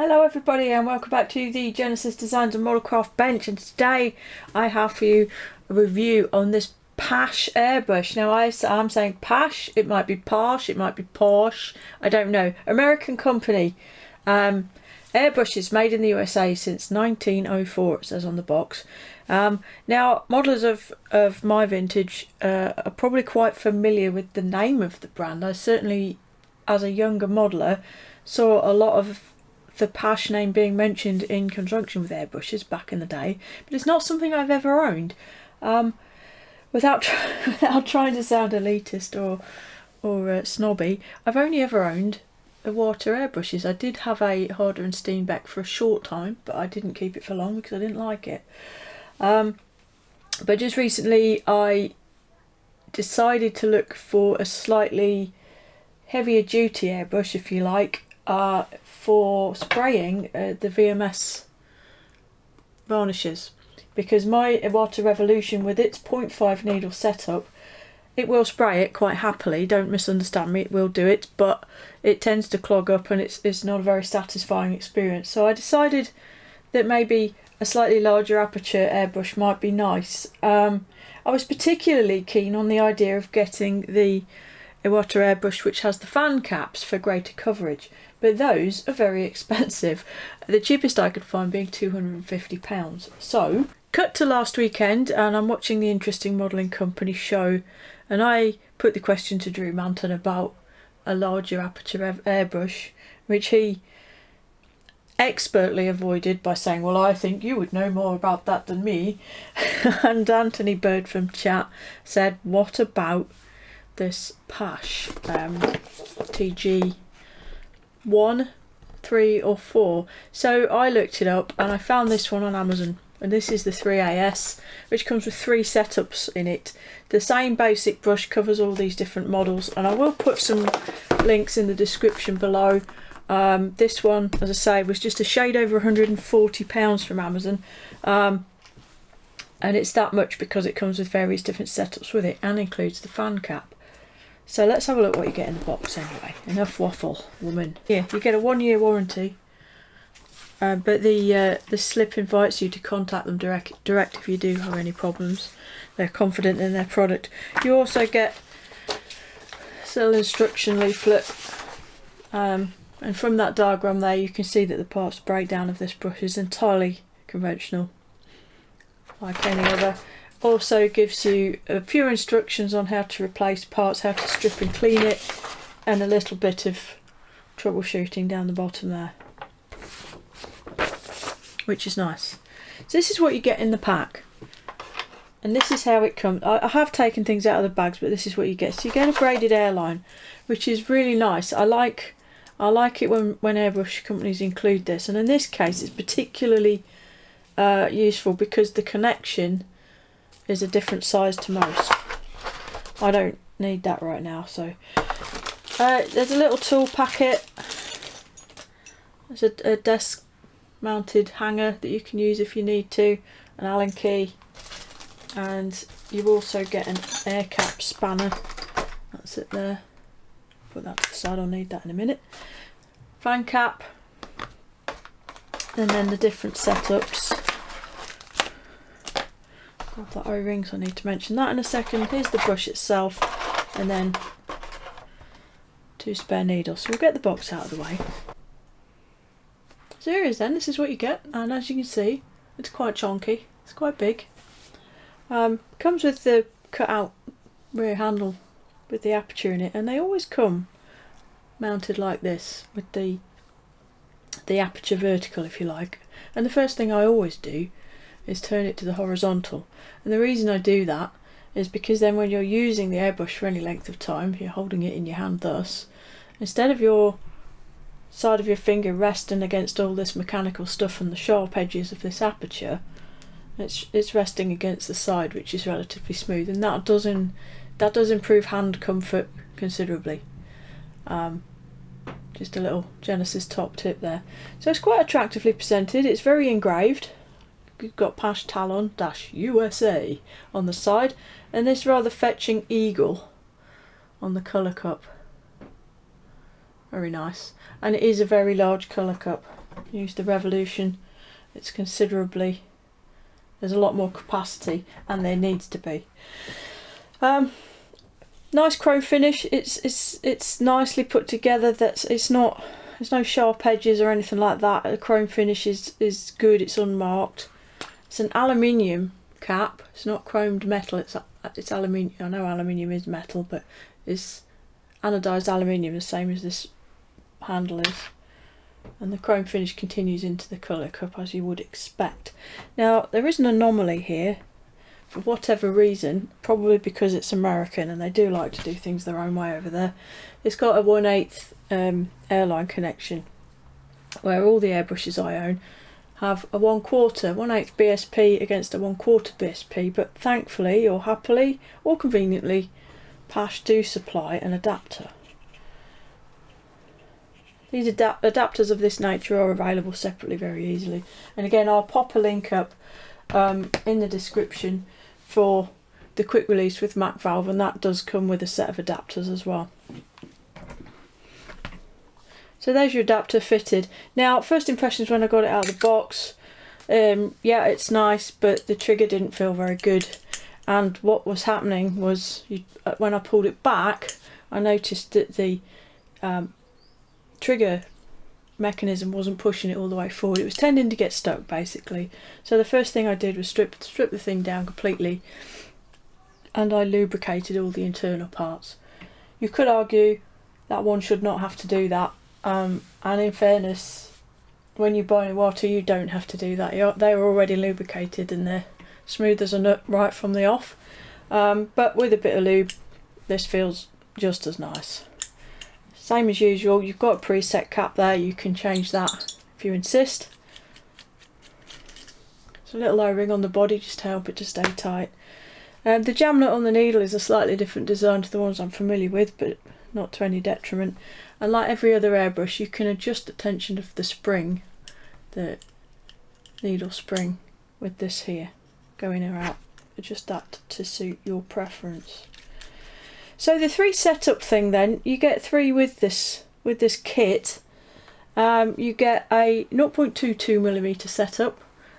Hello everybody and welcome back to the Genesis Designs and Modelcraft bench, and today I have for you a review on this Paasche airbrush. Now I'm saying Paasche, it might be Paasche, it might be Porsche, I don't know. American company. Airbrushes made in the USA since 1904, it says on the box. Now modelers of my vintage are probably quite familiar with the name of the brand. I certainly, as a younger modeler, saw a lot of the Paasche name being mentioned in conjunction with airbrushes back in the day, but it's not something I've ever owned. Without trying to sound elitist or snobby, I've only ever owned Iwata airbrushes. I did have a Harder and Steenbeck for a short time, but I didn't keep it for long because I didn't like it. But just recently I decided to look for a slightly heavier duty airbrush, if you like, for spraying the VMS varnishes, because my Iwata Revolution, with its 0.5 needle setup, it will spray it quite happily, don't misunderstand me, it will do it, but it tends to clog up and it's not a very satisfying experience. So I decided that maybe a slightly larger aperture airbrush might be nice. I was particularly keen on the idea of getting the Iwata airbrush which has the fan caps for greater coverage, but those are very expensive, the cheapest I could find being £250. So cut to last weekend and I'm watching the Interesting Modelling Company show, and I put the question to Drew Manton about a larger aperture airbrush, which he expertly avoided by saying, well, I think you would know more about that than me. And Anthony Bird from chat said, what about this Paasche TG 1, 3 or 4? So I looked it up and I found this one on Amazon, and this is the 3AS, which comes with 3 setups in it. The same basic brush covers all these different models, and I will put some links in the description below. This one, as I say, was just a shade over £140 from Amazon, and it's that much because it comes with various different setups with it and includes the fan cap. So let's have a look what you get in the box anyway. Enough waffle, woman. Here, you get a 1-year warranty, but the slip invites you to contact them direct if you do have any problems. They're confident in their product. You also get a little instruction leaflet, and from that diagram there you can see that the parts breakdown of this brush is entirely conventional, like any other. Also gives you a few instructions on how to replace parts, how to strip and clean it, and a little bit of troubleshooting down the bottom there, which is nice. So this is what you get in the pack, and this is how it comes. I have taken things out of the bags, but this is what you get. So you get a braided airline, which is really nice. I like it when airbrush companies include this, and in this case it's particularly useful because the connection is a different size to most. I don't need that right now. So there's a little tool packet. There's a desk mounted hanger that you can use if you need to, an Allen key, and you also get an air cap spanner. That's it there. Put that to the side, I'll need that in a minute. Fan cap, and then the different setups. Got the O-rings, I need to mention that in a second. Here's the brush itself, and then 2 spare needles. So we'll get the box out of the way. So here it is then, this is what you get, and as you can see, it's quite chunky, it's quite big. Comes with the cut out rear handle with the aperture in it, and they always come mounted like this with the aperture vertical, if you like. And the first thing I always do is turn it to the horizontal, and the reason I do that is because then when you're using the airbrush for any length of time, you're holding it in your hand thus, instead of your side of your finger resting against all this mechanical stuff and the sharp edges of this aperture, it's resting against the side, which is relatively smooth, and that does improve hand comfort considerably. Just a little Genesis top tip there. So it's quite attractively presented, it's very engraved. You've got Paasche Talon USA on the side, and this rather fetching eagle on the colour cup. Very nice, and it is a very large colour cup. use the Revolution. It's considerably, there's a lot more capacity, and there needs to be. Nice chrome finish. It's nicely put together. There's no sharp edges or anything like that. The chrome finish is good. It's unmarked. It's an aluminium cap. It's not chromed metal. It's aluminium. I know aluminium is metal, but it's anodised aluminium, the same as this handle is. And the chrome finish continues into the colour cup, as you would expect. Now, there is an anomaly here, for whatever reason, probably because it's American and they do like to do things their own way over there. It's got a 1/8 airline connection, where all the airbrushes I own have a 1/8 BSP against a 1/4 BSP, but thankfully, or happily, or conveniently, Paasche do supply an adapter. These adapters of this nature are available separately very easily, and again I'll pop a link up in the description for the quick release with Mac valve, and that does come with a set of adapters as well. So there's your adapter fitted. Now, first impressions when I got it out of the box, yeah, it's nice, but the trigger didn't feel very good. And what was happening was, when I pulled it back, I noticed that the trigger mechanism wasn't pushing it all the way forward. It was tending to get stuck, basically. So the first thing I did was strip the thing down completely, and I lubricated all the internal parts. You could argue that one should not have to do that, and in fairness, when you buy Iwata, you don't have to do that. They are already lubricated and they're smooth as a nut right from the off. But with a bit of lube, this feels just as nice. Same as usual, you've got a preset cap there. You can change that if you insist. It's a little O-ring on the body just to help it to stay tight. The jam nut on the needle is a slightly different design to the ones I'm familiar with, but not to any detriment. And like every other airbrush, you can adjust the tension of the spring, the needle spring, with this here, go in or out. Adjust that to suit your preference. So the 3 setup thing, then you get 3 with this kit. You get a 0.22mm setup,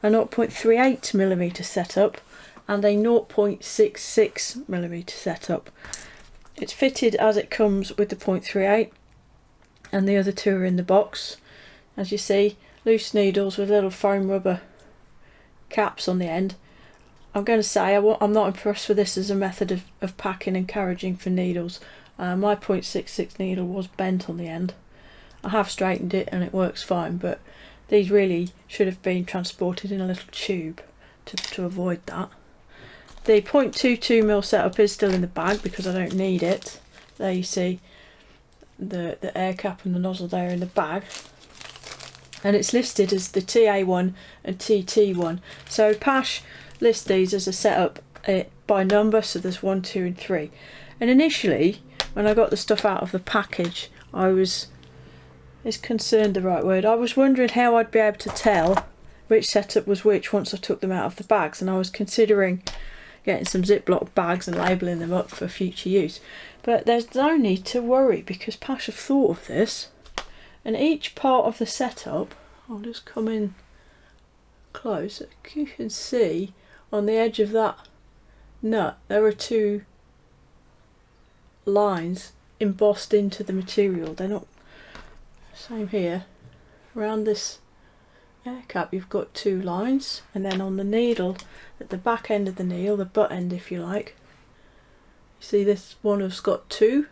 a 0.38mm setup, and a 0.66mm setup. It's fitted as it comes with the 0.38, and the other 2 are in the box. As you see, loose needles with little foam rubber caps on the end. I'm going to say I'm not impressed with this as a method of packing and carriaging for needles. My 0.66 needle was bent on the end. I have straightened it and it works fine, but these really should have been transported in a little tube to avoid that. The 0.22mm setup is still in the bag because I don't need it. There you see the air cap and the nozzle there in the bag. And it's listed as the TA1 and TT1. So Paasche list these as a setup by number, so there's 1, 2 and 3. And initially, when I got the stuff out of the package, is concerned the right word? I was wondering how I'd be able to tell which setup was which once I took them out of the bags, and I was considering getting some Ziploc bags and labelling them up for future use. But there's no need to worry because Paasche have thought of this, and each part of the setup, I'll just come in close, you can see on the edge of that nut there are 2 lines embossed into the material. They're not same here. Around this air cap you've got 2 lines, and then on the needle at the back end of the needle, the butt end if you like, you see this one has got 2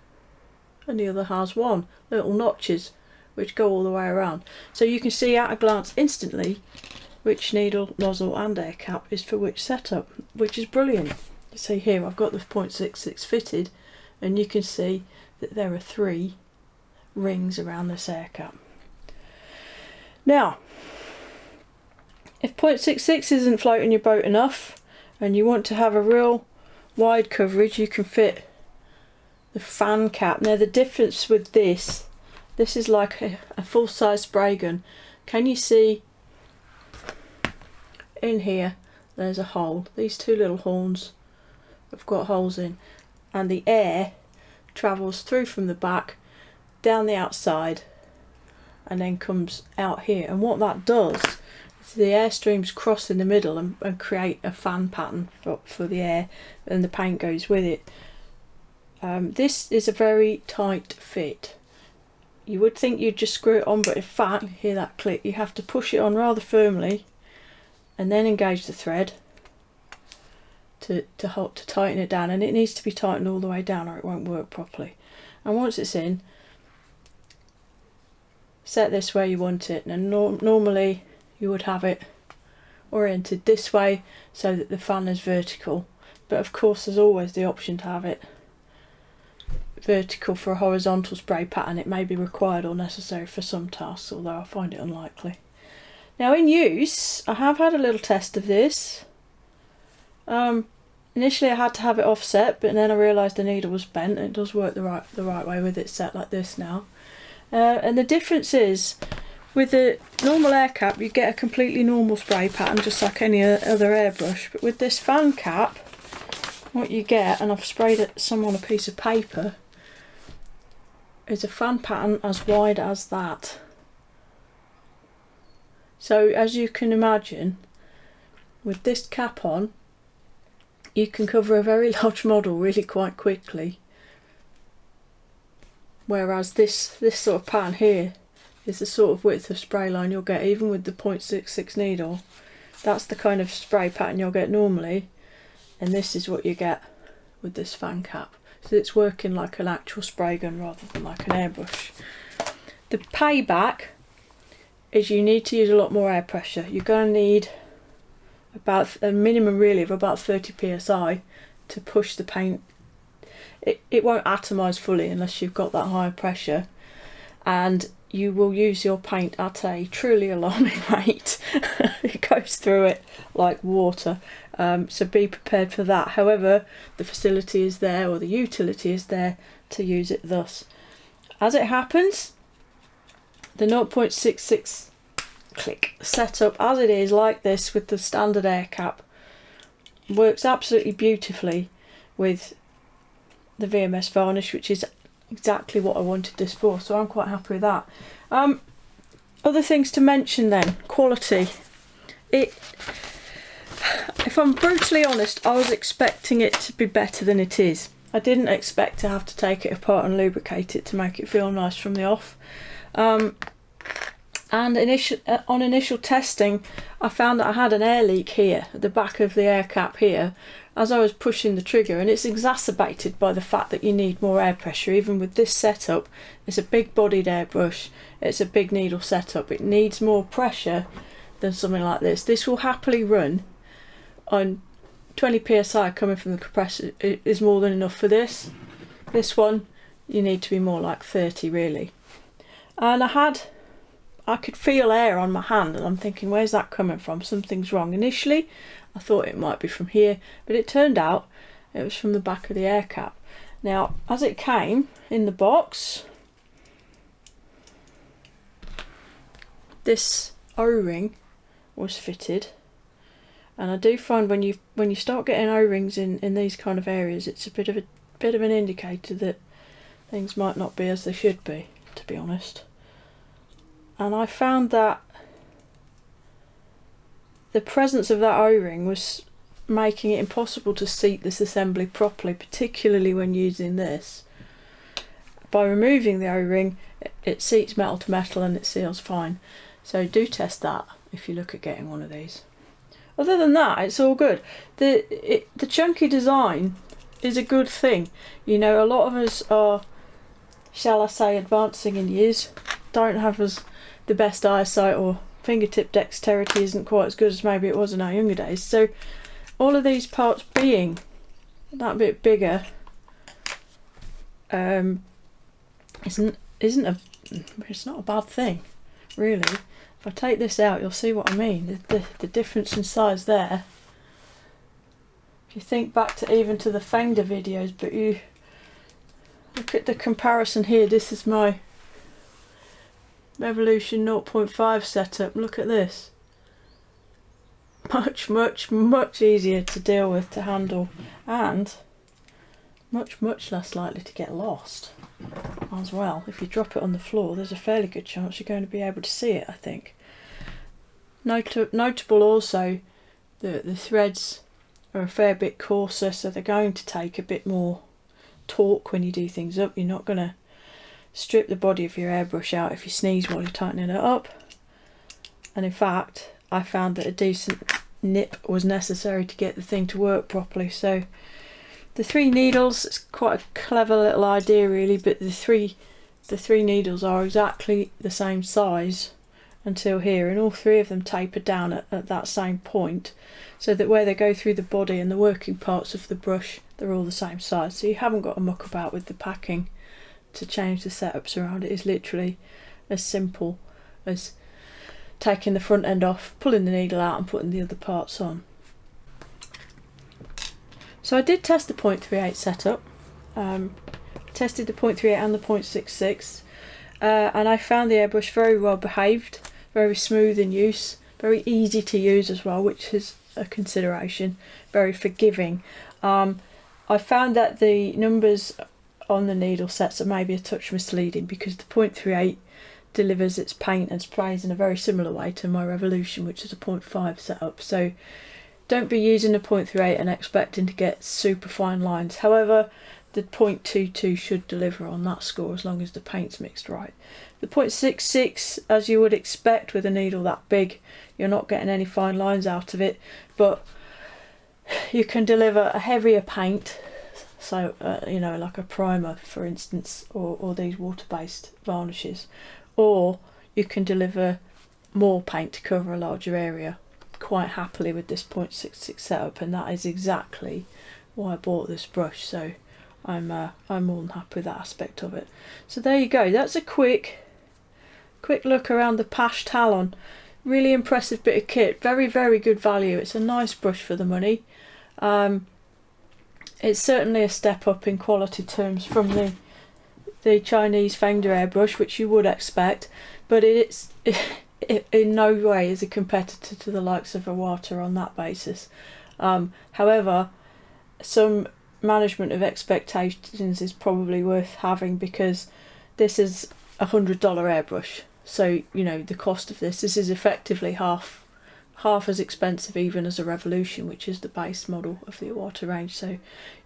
and the other has 1 little notches which go all the way around. So you can see at a glance instantly which needle, nozzle and air cap is for which setup, which is brilliant. You see here I've got the 0.66 fitted, and you can see that there are 3 rings around this air cap. Now, if 0.66 isn't floating your boat enough and you want to have a real wide coverage, you can fit the fan cap. Now the difference with this is like a full-size spray gun. Can you see in here there's a hole? These 2 little horns have got holes in, and the air travels through from the back down the outside and then comes out here, and what that does is the air streams cross in the middle and create a fan pattern for the air, and the paint goes with it. This is a very tight fit. You would think you'd just screw it on, but in fact, hear that click, you have to push it on rather firmly and then engage the thread to tighten it down, and it needs to be tightened all the way down or it won't work properly. And once it's in, set this where you want it, and normally you would have it oriented this way so that the fan is vertical, but of course there's always the option to have it vertical for a horizontal spray pattern. It may be required or necessary for some tasks, although I find it unlikely. Now in use, I have had a little test of this. Initially I had to have it offset, but then I realised the needle was bent, and it does work the right way with it set like this now. And the difference is, with the normal air cap you get a completely normal spray pattern just like any other airbrush, but with this fan cap what you get, and I've sprayed some on a piece of paper, is a fan pattern as wide as that. So as you can imagine, with this cap on you can cover a very large model really quite quickly, whereas this sort of pattern here is the sort of width of spray line you'll get even with the 0.66 needle. That's the kind of spray pattern you'll get normally, and this is what you get with this fan cap. So it's working like an actual spray gun rather than like an airbrush. The payback is you need to use a lot more air pressure. You're going to need about a minimum really of about 30 psi to push the paint. It won't atomise fully unless you've got that higher pressure, and you will use your paint at a truly alarming rate. It goes through it like water, so be prepared for that. However, the facility is there, or the utility is there, to use it thus. As it happens, the 0.66 click setup as it is like this with the standard air cap works absolutely beautifully with the VMS varnish, which is exactly what I wanted this for, so I'm quite happy with that. Other things to mention then, quality. If I'm brutally honest, I was expecting it to be better than it is. I didn't expect to have to take it apart and lubricate it to make it feel nice from the off. And on initial testing I found that I had an air leak here at the back of the air cap here as I was pushing the trigger, and it's exacerbated by the fact that you need more air pressure. Even with this setup, it's a big bodied airbrush, it's a big needle setup, it needs more pressure than something like this. This will happily run on 20 psi coming from the compressor. It is more than enough for this. This one you need to be more like 30 really. And I could feel air on my hand, and I'm thinking, where's that coming from? Something's wrong. Initially I thought it might be from here, but it turned out it was from the back of the air cap. Now as it came in the box, this O-ring was fitted, and I do find when you start getting O-rings in these kind of areas, it's a bit of an indicator that things might not be as they should be, to be honest. And I found that the presence of that O-ring was making it impossible to seat this assembly properly, particularly when using this. By removing the O-ring, it seats metal to metal and it seals fine. So do test that if you look at getting one of these. Other than that, it's all good. The chunky design is a good thing. You know, a lot of us are, shall I say, advancing in years, don't have the best eyesight, or fingertip dexterity isn't quite as good as maybe it was in our younger days. So all of these parts being that bit bigger it's not a bad thing really. If I take this out, you'll see what I mean. The difference in size there. If you think back to even to the Fender videos, but you look at the comparison here. This is my Revolution 0.5 setup. Look at this. Much easier to deal with, to handle, and much less likely to get lost. as well. If you drop it on the floor, there's a fairly good chance you're going to be able to see it, I think. Notable also, the threads are a fair bit coarser, so they're going to take a bit more torque when you do things up. You're not going to strip the body of your airbrush out if you sneeze while you're tightening it up. And in fact, I found that a decent nip was necessary to get the thing to work properly. So the 3 needles, it's quite a clever little idea really, but the three needles are exactly the same size until here, and all 3 of them taper down at that same point, so that where they go through the body and the working parts of the brush, they're all the same size. So you haven't got to muck about with the packing to change the setups around. It is literally as simple as taking the front end off, pulling the needle out and putting the other parts on. So I did test the 0.38 setup. Tested the 0.38 and the 0.66, and I found the airbrush very well behaved, very smooth in use, very easy to use as well, which is a consideration, very forgiving. I found that the numbers on the needle sets are maybe a touch misleading, because the 0.38 delivers its paint and sprays in a very similar way to my Revolution, which is a 0.5 setup. So don't be using a 0.38 and expecting to get super fine lines. However, the 0.22 should deliver on that score as long as the paint's mixed right. The 0.66, as you would expect with a needle that big, you're not getting any fine lines out of it, but you can deliver a heavier paint, so you know, like a primer for instance, or these water-based varnishes, or you can deliver more paint to cover a larger area quite happily with this 0.66 setup, and that is exactly why I bought this brush. So I'm more than happy with that aspect of it. So there you go, that's a quick look around the Paasche Talon. Really impressive bit of kit, very good value. It's a nice brush for the money. It's certainly a step up in quality terms from the Chinese Fender airbrush, which you would expect, but it in no way is a competitor to the likes of Iwata on that basis. However, some management of expectations is probably worth having, because this is $100 airbrush, so you know the cost of this is effectively half as expensive even as a Revolution, which is the base model of the Iwata range, so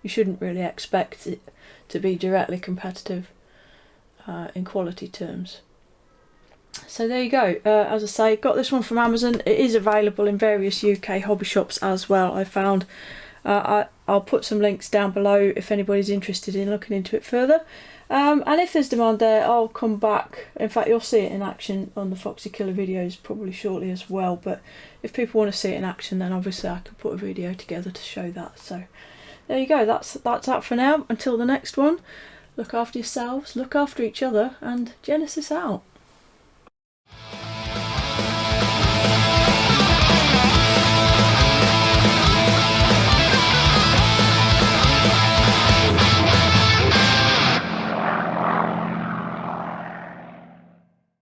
you shouldn't really expect it to be directly competitive in quality terms. So there you go. As I say, got this one from Amazon. It is available in various UK hobby shops as well, I found. I'll put some links down below if anybody's interested in looking into it further. And if there's demand there, I'll come back. In fact, you'll see it in action on the Foxy Killer videos probably shortly as well. But if people want to see it in action, then obviously I can put a video together to show that. So there you go. That's that for now. Until the next one, look after yourselves, look after each other, and Genesis out.